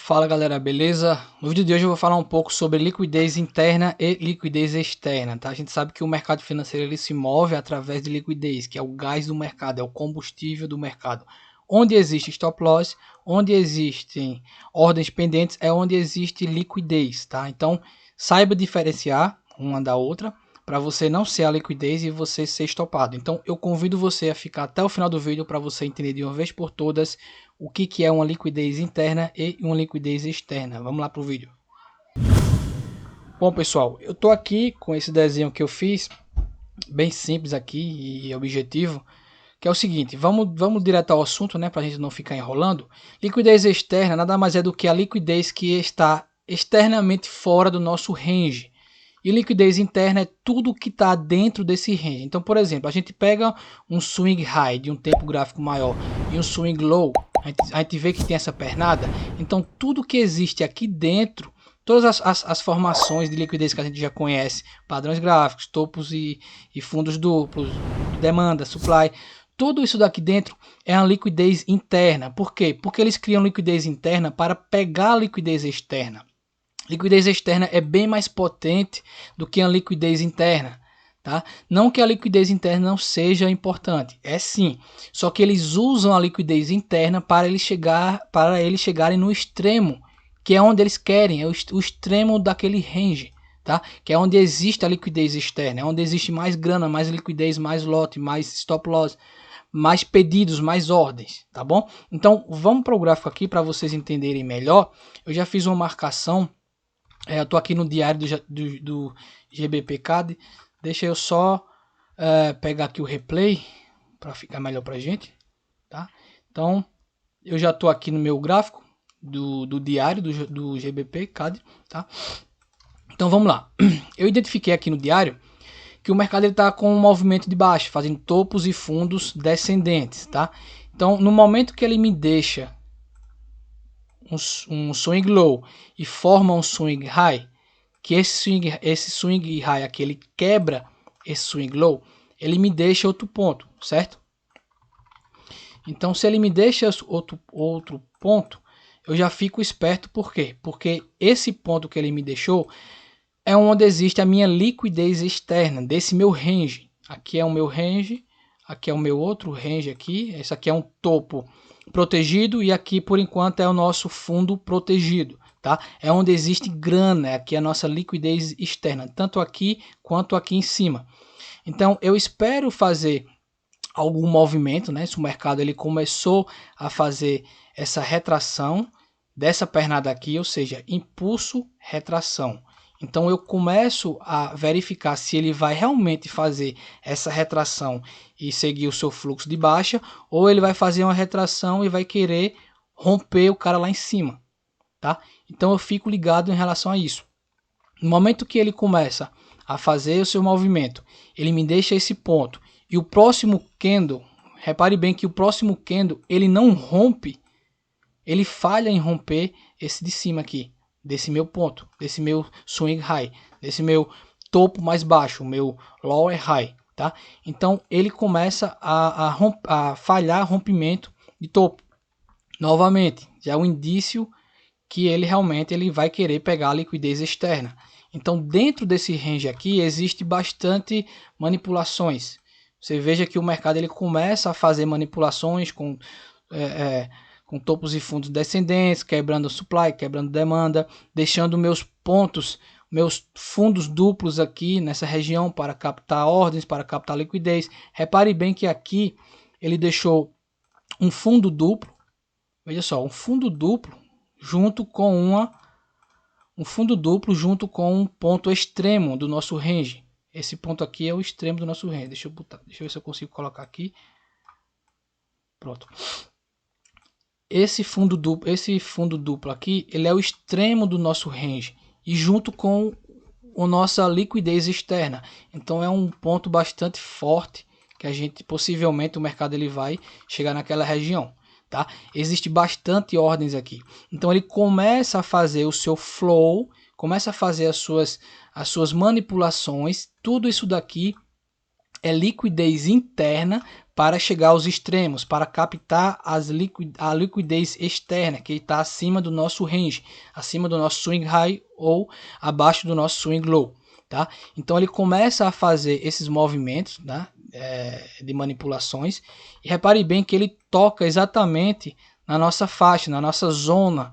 Fala galera, beleza? No vídeo de hoje eu vou falar um pouco sobre liquidez interna e liquidez externa, tá? A gente sabe que o mercado financeiro ele se move através de liquidez, que é o gás do mercado, é o combustível do mercado. Onde existe stop loss, onde existem ordens pendentes, é onde existe liquidez, tá? Então saiba diferenciar uma da outra para você não ser a liquidez e você ser estopado. Então eu convido você a ficar até o final do vídeo para você entender de uma vez por todas o que é uma liquidez interna e uma liquidez externa. Vamos lá para o vídeo. Bom pessoal, eu estou aqui com esse desenho que eu fiz, bem simples aqui e objetivo, que é o seguinte, vamos direto ao assunto, né, para a gente não ficar enrolando. Liquidez externa nada mais é do que a liquidez que está externamente fora do nosso range. E liquidez interna é tudo que está dentro desse range. Então, por exemplo, a gente pega um swing high de um tempo gráfico maior e um swing low, a gente vê que tem essa pernada. Então, tudo que existe aqui dentro, todas as formações de liquidez que a gente já conhece, padrões gráficos, topos e fundos duplos, demanda, supply, tudo isso daqui dentro é uma liquidez interna. Por quê? Porque eles criam liquidez interna para pegar a liquidez externa. Liquidez externa é bem mais potente do que a liquidez interna, tá? Não que a liquidez interna não seja importante, é sim. Só que eles usam a liquidez interna para eles chegarem no extremo, que é onde eles querem, é o extremo daquele range, tá? Que é onde existe a liquidez externa, é onde existe mais grana, mais liquidez, mais lote, mais stop loss, mais pedidos, mais ordens, tá bom? Então vamos para o gráfico aqui para vocês entenderem melhor. Eu já fiz uma marcação. Eu tô aqui no diário do GBPcad. Deixa eu só pegar aqui o replay para ficar melhor pra gente, tá? Então eu já tô aqui no meu gráfico do diário do GBPcad, tá? Então vamos lá. Eu identifiquei aqui no diário que o mercado está com um movimento de baixa, fazendo topos e fundos descendentes, tá? Então no momento que ele me deixa um swing low e forma um swing high, que esse swing high aqui ele quebra esse swing low, ele me deixa outro ponto, certo? Então se ele me deixa outro ponto, eu já fico esperto. Por quê? Porque esse ponto que ele me deixou é onde existe a minha liquidez externa desse meu range. Aqui é o meu range, aqui é o meu outro range aqui, esse aqui é um topo protegido e aqui por enquanto é o nosso fundo protegido, tá? É onde existe grana, aqui é a nossa liquidez externa, tanto aqui quanto aqui em cima. Então eu espero fazer algum movimento, né? Se o mercado ele começou a fazer essa retração dessa pernada aqui, ou seja, impulso, retração. Então eu começo a verificar se ele vai realmente fazer essa retração e seguir o seu fluxo de baixa, ou ele vai fazer uma retração e vai querer romper o cara lá em cima, tá? Então eu fico ligado em relação a isso. No momento que ele começa a fazer o seu movimento, ele me deixa esse ponto e o próximo candle, repare bem que o próximo candle ele não rompe, ele falha em romper esse de cima aqui, desse meu ponto, desse meu swing high, desse meu topo mais baixo, o meu lower high, tá? Então ele começa a falhar rompimento de topo. Novamente, já é um indício que ele realmente vai querer pegar a liquidez externa. Então dentro desse range aqui existe bastante manipulações. Você veja que o mercado ele começa a fazer manipulações com topos e fundos descendentes, quebrando supply, quebrando demanda, deixando meus pontos, meus fundos duplos aqui nessa região para captar ordens, para captar liquidez. Repare bem que aqui ele deixou um fundo duplo, veja só, um fundo duplo junto com um ponto extremo do nosso range. Esse ponto aqui é o extremo do nosso range. Deixa eu ver se eu consigo colocar aqui. Pronto. Esse fundo duplo aqui, ele é o extremo do nosso range e junto com a nossa liquidez externa. Então é um ponto bastante forte que a gente possivelmente o mercado ele vai chegar naquela região, tá? Existe bastante ordens aqui. Então ele começa a fazer o seu flow, começa a fazer as suas manipulações. Tudo isso daqui é liquidez interna para chegar aos extremos, para captar a liquidez externa que está acima do nosso range, acima do nosso swing high ou abaixo do nosso swing low, tá? Então ele começa a fazer esses movimentos, tá? De manipulações, e repare bem que ele toca exatamente na nossa faixa, na nossa zona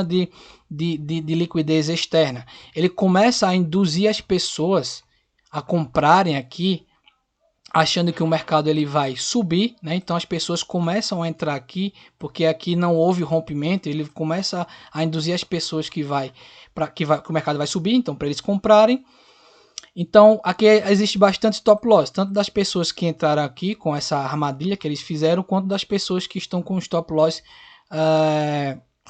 de liquidez externa. Ele começa a induzir as pessoas a comprarem aqui, achando que o mercado ele vai subir, né? Então as pessoas começam a entrar aqui, porque aqui não houve rompimento, ele começa a induzir as pessoas que o mercado vai subir, então para eles comprarem. Então aqui existe bastante stop loss, tanto das pessoas que entraram aqui com essa armadilha que eles fizeram, quanto das pessoas que estão com stop loss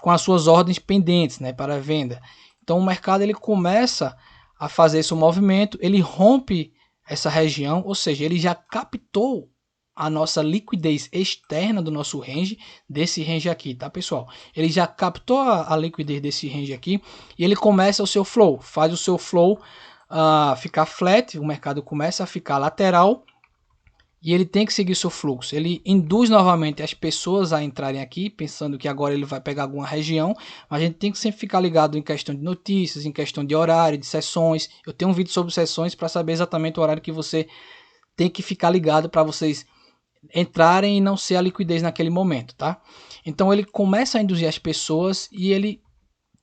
com as suas ordens pendentes, né, para venda. Então o mercado ele começa a fazer esse movimento, ele rompe essa região, ou seja, ele já captou a nossa liquidez externa do nosso range, desse range aqui, tá pessoal? Ele já captou a liquidez desse range aqui e ele começa o seu flow, faz o seu flow ficar flat, o mercado começa a ficar lateral e ele tem que seguir seu fluxo. Ele induz novamente as pessoas a entrarem aqui, pensando que agora ele vai pegar alguma região, mas a gente tem que sempre ficar ligado em questão de notícias, em questão de horário, de sessões. Eu tenho um vídeo sobre sessões para saber exatamente o horário que você tem que ficar ligado para vocês entrarem e não ser a liquidez naquele momento, tá? Então ele começa a induzir as pessoas e ele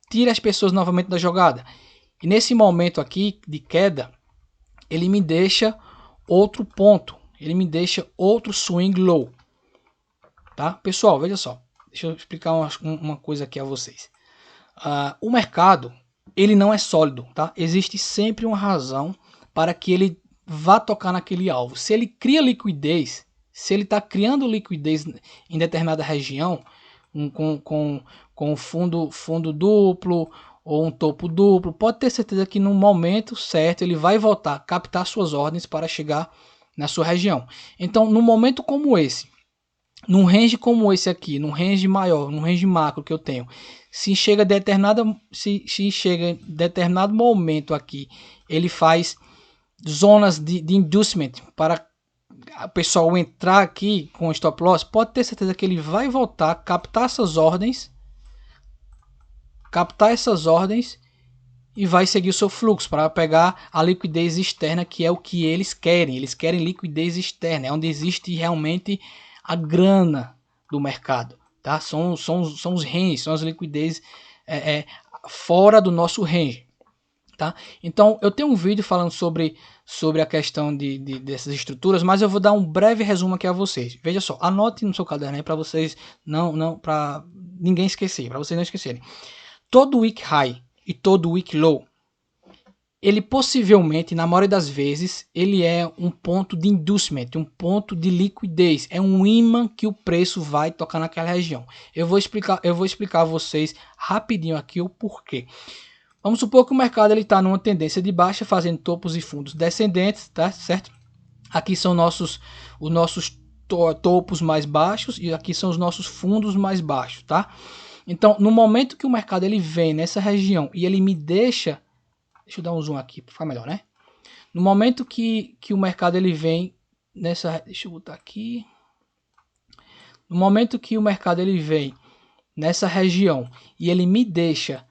tira as pessoas novamente da jogada. E nesse momento aqui de queda, ele me deixa outro ponto. Ele me deixa outro swing low, tá? Pessoal, veja só, deixa eu explicar uma coisa aqui a vocês. O mercado, ele não é sólido, tá? Existe sempre uma razão para que ele vá tocar naquele alvo. Se ele cria liquidez, se ele está criando liquidez em determinada região, com fundo duplo ou um topo duplo, pode ter certeza que no momento certo ele vai voltar, captar suas ordens para chegar na sua região. Então, num momento como esse, num range como esse aqui, num range maior, num range macro que eu tenho, se chega determinado momento aqui, ele faz zonas de inducement para o pessoal entrar aqui com stop loss, pode ter certeza que ele vai voltar, captar essas ordens e vai seguir o seu fluxo para pegar a liquidez externa, que é o que eles querem. Eles querem liquidez externa, é onde existe realmente a grana do mercado, tá? São os ranges, são as liquidez fora do nosso range, tá? Então eu tenho um vídeo falando sobre a questão dessas estruturas, mas eu vou dar um breve resumo aqui a vocês. Veja só, anote no seu caderno aí para vocês para ninguém esquecer, para vocês não esquecerem. Todo week high e todo week low, ele possivelmente, na maioria das vezes, ele é um ponto de inducement, um ponto de liquidez, é um imã que o preço vai tocar naquela região. Eu vou explicar a vocês rapidinho aqui o porquê. Vamos supor que o mercado está numa tendência de baixa, fazendo topos e fundos descendentes, tá certo? Aqui são os nossos topos mais baixos e aqui são os nossos fundos mais baixos, tá? Então, no momento que o mercado ele vem nessa região e ele me deixa eu dar um zoom aqui para ficar melhor, né? No momento que o mercado ele vem nessa, deixa eu botar aqui. No momento que o mercado ele vem nessa região e ele me deixa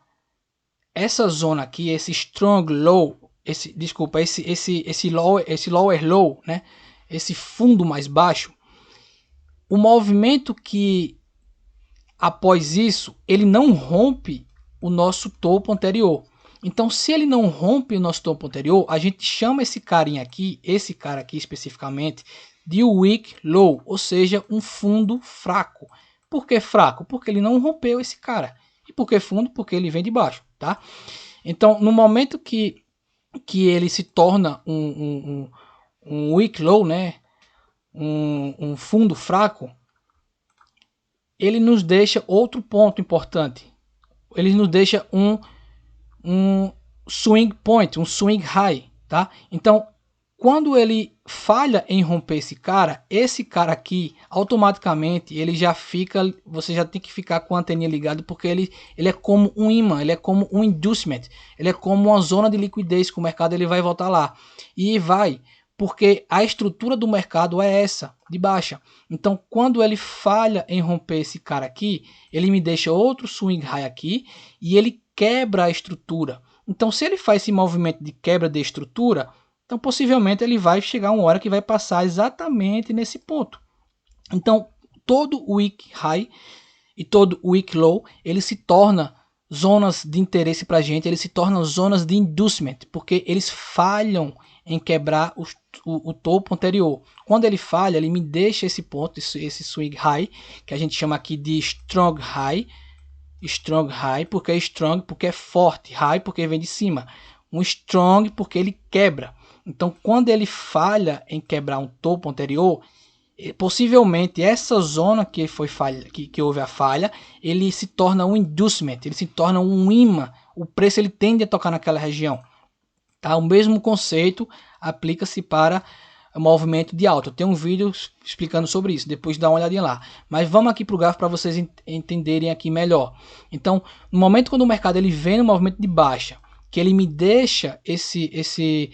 essa zona aqui, esse strong low, esse lower low, né? Esse fundo mais baixo, o movimento que após isso, ele não rompe o nosso topo anterior. Então, se ele não rompe o nosso topo anterior, a gente chama esse carinha aqui, esse cara aqui especificamente, de weak low, ou seja, um fundo fraco. Por que fraco? Porque ele não rompeu esse cara. E por que fundo? Porque ele vem de baixo, tá? Então, no momento que ele se torna um weak low, né? Um fundo fraco, ele nos deixa outro ponto importante. Ele nos deixa um swing point, um swing high, tá? Então, quando ele falha em romper esse cara aqui, automaticamente ele já fica, você já tem que ficar com a anteninha ligada, porque ele é como um imã, ele é como um inducement, ele é como uma zona de liquidez que o mercado ele vai voltar lá e vai porque a estrutura do mercado é essa, de baixa. Então, quando ele falha em romper esse cara aqui, ele me deixa outro swing high aqui e ele quebra a estrutura. Então, se ele faz esse movimento de quebra de estrutura, então possivelmente ele vai chegar uma hora que vai passar exatamente nesse ponto. Então, todo weak high e todo weak low, ele se torna zonas de interesse para a gente, eles se tornam zonas de inducement, porque eles falham em quebrar o topo anterior. Quando ele falha, ele me deixa esse ponto, esse swing high, que a gente chama aqui de strong high, porque é strong, porque é forte, high porque vem de cima, um strong porque ele quebra. Então, quando ele falha em quebrar um topo anterior, possivelmente essa zona que foi falha, que houve a falha, ele se torna um inducement, ele se torna um imã, o preço ele tende a tocar naquela região. Tá? O mesmo conceito aplica-se para o movimento de alta. Eu tenho um vídeo explicando sobre isso, depois dá uma olhadinha lá. Mas vamos aqui para o gráfico para vocês entenderem aqui melhor. Então, no momento quando o mercado ele vem no movimento de baixa, que ele me deixa esse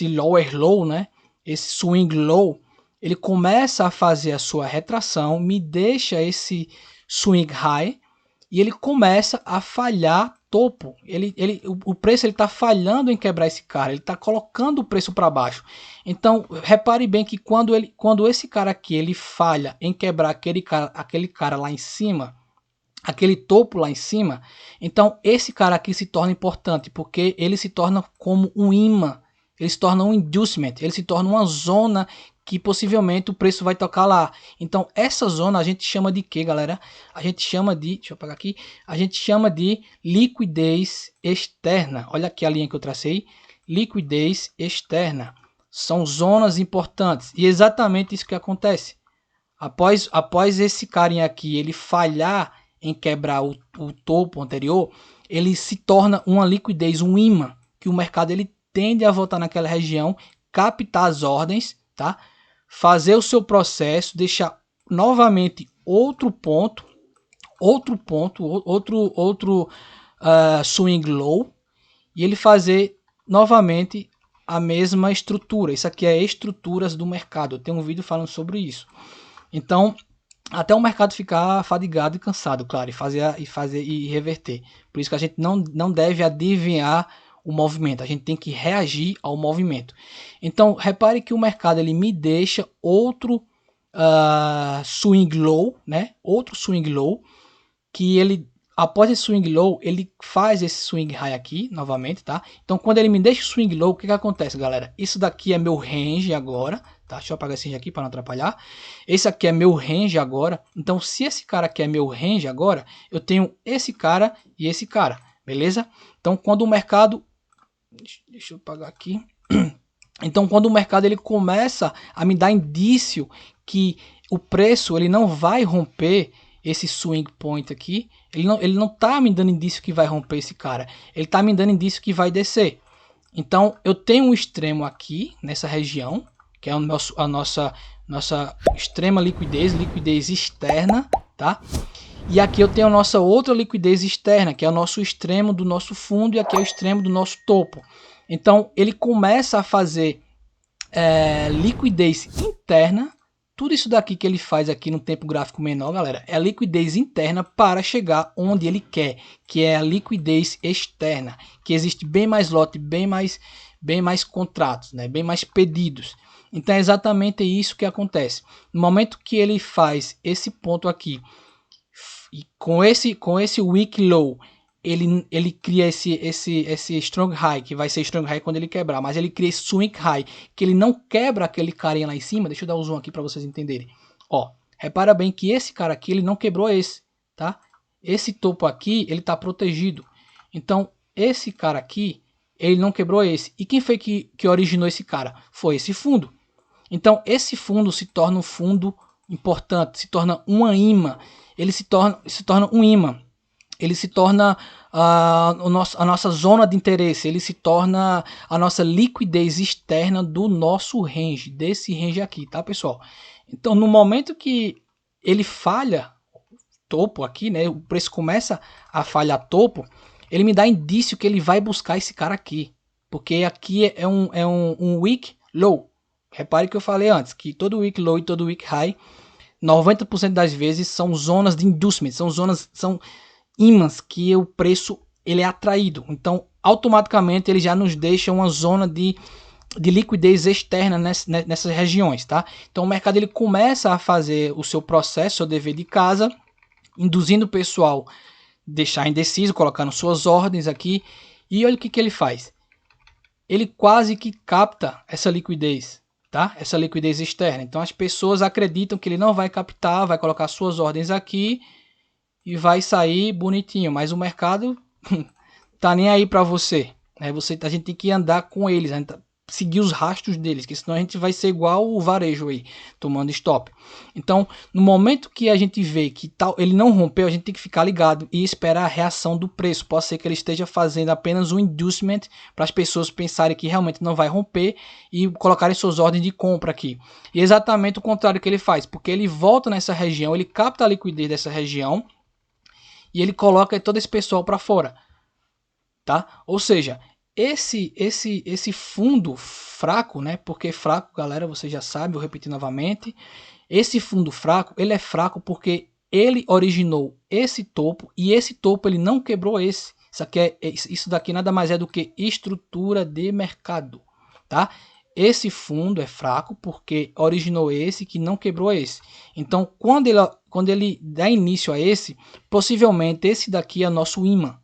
lower low, né? Esse swing low, ele começa a fazer a sua retração, me deixa esse swing high e ele começa a falhar topo. O preço está falhando em quebrar esse cara, ele está colocando o preço para baixo. Então, repare bem que quando esse cara aqui ele falha em quebrar aquele cara lá em cima, aquele topo lá em cima, então esse cara aqui se torna importante, porque ele se torna como um imã, ele se torna um inducement, ele se torna uma zona que possivelmente o preço vai tocar lá. Então essa zona a gente chama de quê, galera? A gente chama de, deixa eu apagar aqui, a gente chama de liquidez externa. Olha aqui a linha que eu tracei, liquidez externa. São zonas importantes e exatamente isso que acontece. Após esse carinha aqui ele falhar em quebrar o topo anterior, ele se torna uma liquidez, um imã, que o mercado ele tende a voltar naquela região, captar as ordens, tá? Fazer o seu processo, deixar novamente outro swing low e ele fazer novamente a mesma estrutura. Isso aqui é estruturas do mercado. Eu tenho um vídeo falando sobre isso. Então, até o mercado ficar fadigado e cansado, claro, e reverter. Por isso que a gente não deve adivinhar o movimento, a gente tem que reagir ao movimento. Então, repare que o mercado ele me deixa outro swing low, né? Outro swing low, que ele, após esse swing low, ele faz esse swing high aqui, novamente, tá? Então, quando ele me deixa o swing low, o que acontece, galera? Isso daqui é meu range agora, tá? Deixa eu apagar esse range aqui para não atrapalhar. Esse aqui é meu range agora. Então, se esse cara aqui é meu range agora, eu tenho esse cara e esse cara, beleza? Então, quando o mercado... Deixa eu apagar aqui. Então, quando o mercado ele começa a me dar indício que o preço ele não vai romper esse swing point aqui, ele não tá me dando indício que vai romper esse cara, ele tá me dando indício que vai descer. Então, eu tenho um extremo aqui, nessa região, que é a nossa extrema liquidez externa, tá? E aqui eu tenho a nossa outra liquidez externa, que é o nosso extremo do nosso fundo, e aqui é o extremo do nosso topo. Então, ele começa a fazer liquidez interna. Tudo isso daqui que ele faz aqui no tempo gráfico menor, galera, é a liquidez interna para chegar onde ele quer, que é a liquidez externa, que existe bem mais lote, bem mais contratos, né? Bem mais pedidos. Então é exatamente isso que acontece. No momento que ele faz esse ponto aqui, e com esse weak low, ele cria esse strong high, que vai ser strong high quando ele quebrar, mas ele cria esse swing high, que ele não quebra aquele carinha lá em cima. Deixa eu dar um zoom aqui para vocês entenderem. Ó, repara bem que esse cara aqui, ele não quebrou esse, tá? Esse topo aqui, ele tá protegido. Então, esse cara aqui, ele não quebrou esse. E quem foi que originou esse cara? Foi esse fundo. Então, esse fundo se torna um fundo importante, se torna uma imã. Ele se torna um imã. Ele se torna a nossa zona de interesse, ele se torna a nossa liquidez externa do nosso range, desse range aqui, tá, pessoal? Então, no momento que ele falha topo aqui, né, o preço começa a falhar topo, ele me dá indício que ele vai buscar esse cara aqui, porque aqui é um weak low, Repare que eu falei antes, que todo week low e todo week high, 90% das vezes são zonas de inducement, são ímãs que o preço ele é atraído. Então, automaticamente ele já nos deixa uma zona de liquidez externa nessas regiões, tá? Então o mercado ele começa a fazer o seu processo, seu dever de casa, induzindo o pessoal a deixar indeciso, colocando suas ordens aqui. E olha o que ele faz. Ele quase que capta essa liquidez, tá? Essa liquidez externa. Então as pessoas acreditam que ele não vai captar, vai colocar suas ordens aqui e vai sair bonitinho. Mas o mercado tá nem aí para você. Né? A gente tem que andar com eles, seguir os rastros deles, que senão a gente vai ser igual o varejo aí, tomando stop. Então, no momento que a gente vê que tal, ele não rompeu, a gente tem que ficar ligado e esperar a reação do preço. Pode ser que ele esteja fazendo apenas um inducement para as pessoas pensarem que realmente não vai romper e colocarem suas ordens de compra aqui. E exatamente o contrário que ele faz, porque ele volta nessa região, ele capta a liquidez dessa região e ele coloca todo esse pessoal para fora. Tá? Ou seja, esse fundo fraco, né? Porque fraco, galera, você já sabe, vou repetir novamente. Esse fundo fraco, ele é fraco porque ele originou esse topo e esse topo ele não quebrou esse. Isso daqui nada mais é do que estrutura de mercado, tá? Esse fundo é fraco porque originou esse que não quebrou esse. Então, quando ele dá início a esse, possivelmente esse daqui é nosso imã.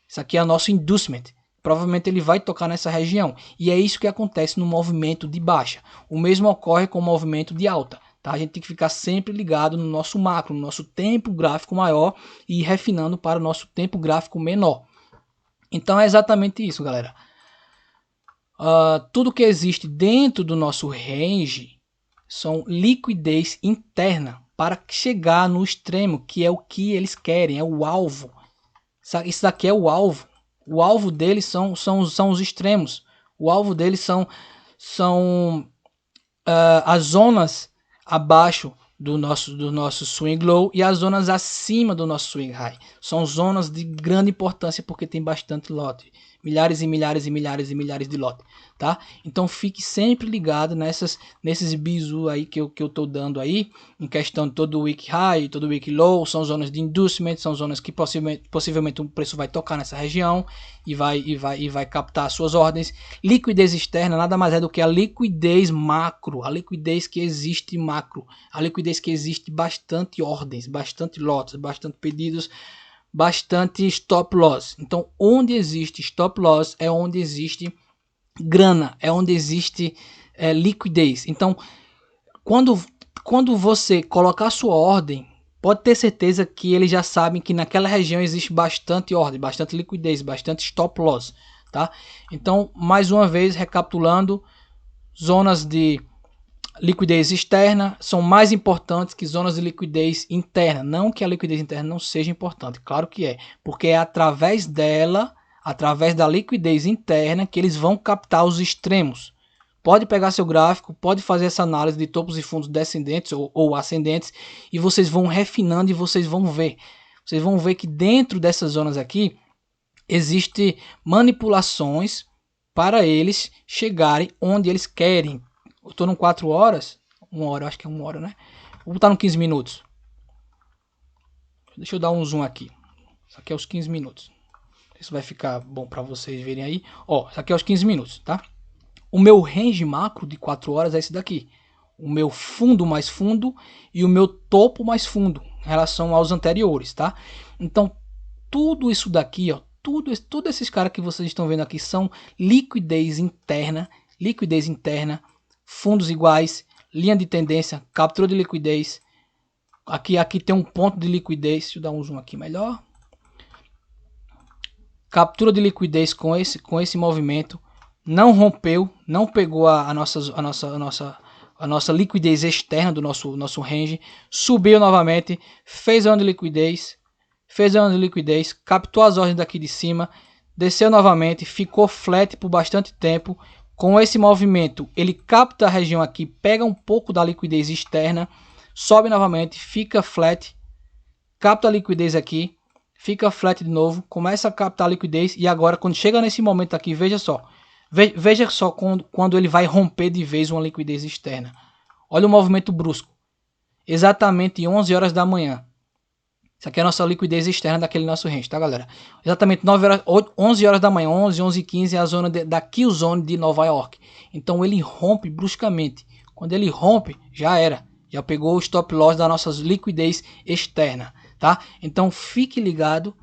Isso aqui é nosso inducement. Provavelmente ele vai tocar nessa região. E é isso que acontece no movimento de baixa. O mesmo ocorre com o movimento de alta. Tá? A gente tem que ficar sempre ligado no nosso macro, no nosso tempo gráfico maior e ir refinando para o nosso tempo gráfico menor. Então é exatamente isso, galera. Tudo que existe dentro do nosso range são liquidez interna para chegar no extremo, que é o que eles querem, é o alvo. Isso daqui é o alvo. O alvo deles são os extremos. O alvo deles são as zonas abaixo do nosso swing low e as zonas acima do nosso swing high. São zonas de grande importância porque tem bastante lote. Milhares e milhares e milhares e milhares de lote, tá? Então fique sempre ligado nesses bizu aí que eu tô dando aí, em questão de todo week high, todo week low, são zonas de inducement, são zonas que possivelmente o preço vai tocar nessa região e vai captar suas ordens. Liquidez externa nada mais é do que a liquidez macro, a liquidez que existe macro, a liquidez que existe bastante ordens, bastante lotes, bastante pedidos, bastante stop loss. Então, onde existe stop loss é onde existe grana, é onde existe liquidez. Então, quando você colocar sua ordem, pode ter certeza que eles já sabem que naquela região existe bastante ordem, bastante liquidez, bastante stop loss, tá? Então, mais uma vez, recapitulando, zonas de liquidez externa são mais importantes que zonas de liquidez interna. Não que a liquidez interna não seja importante, claro que é, porque é através dela, através da liquidez interna, que eles vão captar os extremos. Pode pegar seu gráfico, pode fazer essa análise de topos e fundos descendentes ou ascendentes e vocês vão refinando e vocês vão ver. Vocês vão ver que dentro dessas zonas aqui existem manipulações para eles chegarem onde eles querem. Eu tô no 4 horas, 1 hora, acho que é 1 hora, né? Vou botar no 15 minutos. Deixa eu dar um zoom aqui. Isso aqui é os 15 minutos. Isso vai ficar bom para vocês verem aí. Ó, isso aqui é os 15 minutos, tá? O meu range macro de 4 horas é esse daqui. O meu fundo mais fundo e o meu topo mais fundo em relação aos anteriores, tá? Então, tudo isso daqui, ó, tudo esses caras que vocês estão vendo aqui são liquidez interna, fundos iguais, linha de tendência, captura de liquidez. Aqui tem um ponto de liquidez, deixa eu dar um zoom aqui melhor. Captura de liquidez com esse movimento, não rompeu, não pegou a nossa liquidez externa do nosso range, subiu novamente, fez a onda de liquidez, captou as ordens daqui de cima, desceu novamente, ficou flat por bastante tempo. Com esse movimento, ele capta a região aqui, pega um pouco da liquidez externa, sobe novamente, fica flat, capta a liquidez aqui, fica flat de novo, começa a captar a liquidez e agora quando chega nesse momento aqui, veja só, Veja só quando ele vai romper de vez uma liquidez externa. Olha o movimento brusco. Exatamente 11 horas da manhã. Isso aqui é a nossa liquidez externa daquele nosso range, tá, galera? Exatamente 11 horas da manhã, 11h15 é a zona da kill zone de Nova York. Então ele rompe bruscamente. Quando ele rompe, já era. Já pegou o stop loss da nossa liquidez externa, tá? Então fique ligado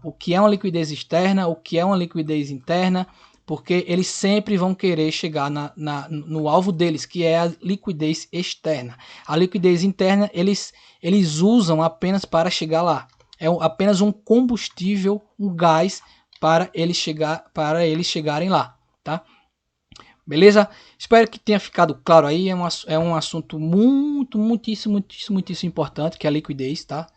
o que é uma liquidez externa, o que é uma liquidez interna, porque eles sempre vão querer chegar no alvo deles, que é a liquidez externa. A liquidez interna eles usam apenas para chegar lá. É apenas um combustível, um gás para eles chegarem lá, tá? Beleza? Espero que tenha ficado claro aí. É um assunto muitíssimo importante, que é a liquidez, tá?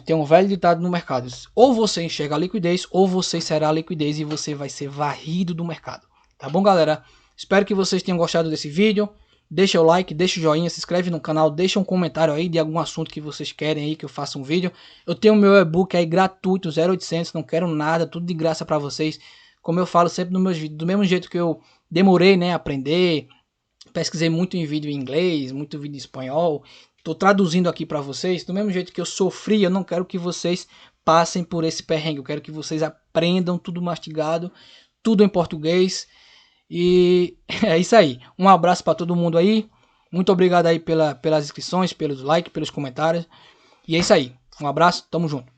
Tem um velho ditado no mercado: ou você enxerga a liquidez, ou você será a liquidez e você vai ser varrido do mercado. Tá bom, galera? Espero que vocês tenham gostado desse vídeo. Deixa o like, deixa o joinha, se inscreve no canal, deixa um comentário aí de algum assunto que vocês querem aí que eu faça um vídeo. Eu tenho meu e-book aí gratuito, 0800, não quero nada, tudo de graça para vocês. Como eu falo sempre nos meus vídeos, do mesmo jeito que eu demorei, né, a aprender, pesquisei muito em vídeo em inglês, muito vídeo em espanhol. Estou traduzindo aqui para vocês. Do mesmo jeito que eu sofri, eu não quero que vocês passem por esse perrengue. Eu quero que vocês aprendam tudo mastigado, tudo em português. E é isso aí. Um abraço para todo mundo aí. Muito obrigado aí pelas inscrições, pelos likes, pelos comentários. E é isso aí. Um abraço, tamo junto.